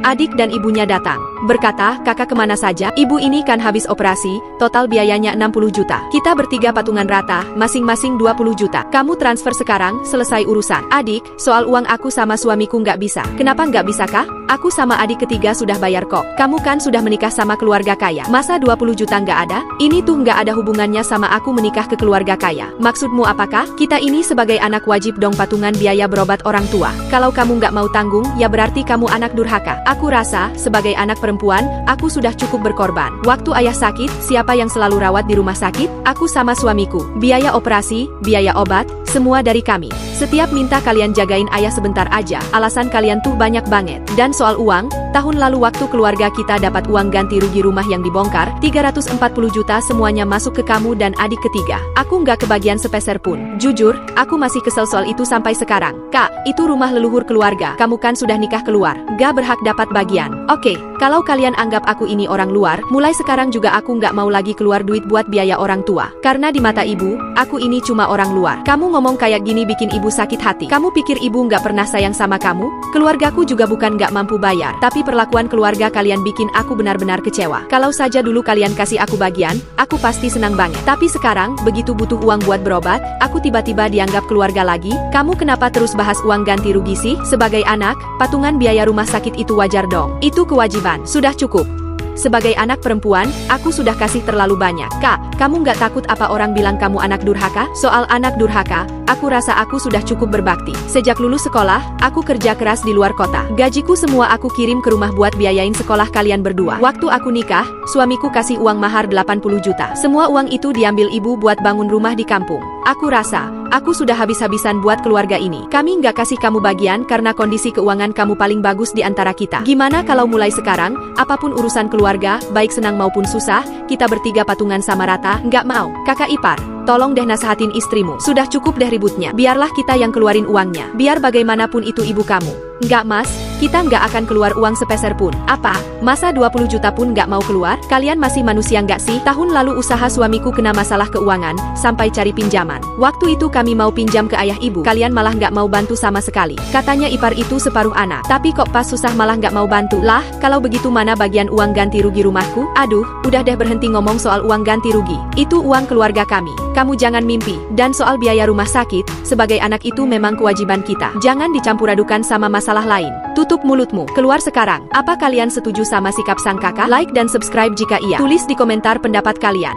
Adik dan ibunya datang. Berkata, kakak kemana saja? Ibu ini kan habis operasi, total biayanya 60 juta. Kita bertiga patungan rata, masing-masing 20 juta. Kamu transfer sekarang, selesai urusan. Adik, soal uang aku sama suamiku nggak bisa. Kenapa nggak bisa kah? Aku sama adik ketiga sudah bayar kok. Kamu kan sudah menikah sama keluarga kaya. Masa 20 juta nggak ada? Ini tuh nggak ada hubungannya sama aku menikah ke keluarga kaya. Maksudmu apakah? Kita ini sebagai anak wajib dong patungan biaya berobat orang tua. Kalau kamu nggak mau tanggung, ya berarti kamu anak durhaka. Aku rasa, sebagai anak perempuan, aku sudah cukup berkorban. Waktu ayah sakit, siapa yang selalu rawat di rumah sakit? Aku sama suamiku. Biaya operasi, biaya obat, semua dari kami. Setiap minta kalian jagain ayah sebentar aja, alasan kalian tuh banyak banget. Dan soal uang, tahun lalu waktu keluarga kita dapat uang ganti rugi rumah yang dibongkar, 340 juta semuanya masuk ke kamu dan adik ketiga. Aku nggak kebagian sepeser pun. Jujur, aku masih kesel soal itu sampai sekarang. Kak, itu rumah leluhur keluarga. Kamu kan sudah nikah keluar, gak berhak dapat bagian. Oke, kalau kalian anggap aku ini orang luar, mulai sekarang juga aku nggak mau lagi keluar duit buat biaya orang tua. Karena di mata ibu, aku ini cuma orang luar. Kamu ngomong kayak gini bikin ibu sakit hati. Kamu pikir ibu nggak pernah sayang sama kamu? Keluargaku juga bukan nggak mampu bayar, tapi perlakuan keluarga kalian bikin aku benar-benar kecewa. Kalau saja dulu kalian kasih aku bagian, aku pasti senang banget. Tapi sekarang, begitu butuh uang buat berobat, aku tiba-tiba dianggap keluarga lagi. Kamu kenapa terus bahas uang ganti rugi sih? Sebagai anak, patungan biaya rumah sakit itu wajar dong. Itu kewajiban. Sudah cukup. Sebagai anak perempuan, aku sudah kasih terlalu banyak. Kak, kamu nggak takut apa orang bilang kamu anak durhaka? Soal anak durhaka, aku rasa aku sudah cukup berbakti. Sejak lulus sekolah, aku kerja keras di luar kota. Gajiku semua aku kirim ke rumah buat biayain sekolah kalian berdua. Waktu aku nikah, suamiku kasih uang mahar 80 juta. Semua uang itu diambil ibu buat bangun rumah di kampung. Aku rasa, aku sudah habis-habisan buat keluarga ini. Kami nggak kasih kamu bagian karena kondisi keuangan kamu paling bagus di antara kita. Gimana kalau mulai sekarang, apapun urusan keluarga, baik senang maupun susah, kita bertiga patungan sama rata? Nggak mau. Kakak ipar, tolong deh nasehatin istrimu. Sudah cukup deh ributnya. Biarlah kita yang keluarin uangnya. Biar bagaimanapun itu ibu kamu. Nggak mas, kita nggak akan keluar uang sepeser pun. Apa? Masa 20 juta pun nggak mau keluar? Kalian masih manusia nggak sih? Tahun lalu usaha suamiku kena masalah keuangan, sampai cari pinjaman. Waktu itu kami mau pinjam ke ayah ibu, kalian malah nggak mau bantu sama sekali. Katanya ipar itu separuh anak. Tapi kok pas susah malah nggak mau bantu. Lah, kalau begitu mana bagian uang ganti rugi rumahku? Aduh, udah deh berhenti ngomong soal uang ganti rugi. Itu uang keluarga kami. Kamu jangan mimpi. Dan soal biaya rumah sakit, sebagai anak itu memang kewajiban kita. Jangan dicampur adukan sama masalah lain. Tutup mulutmu. Keluar sekarang. Apa kalian setuju sama sikap sang kakak? Like dan subscribe jika iya. Tulis di komentar pendapat kalian.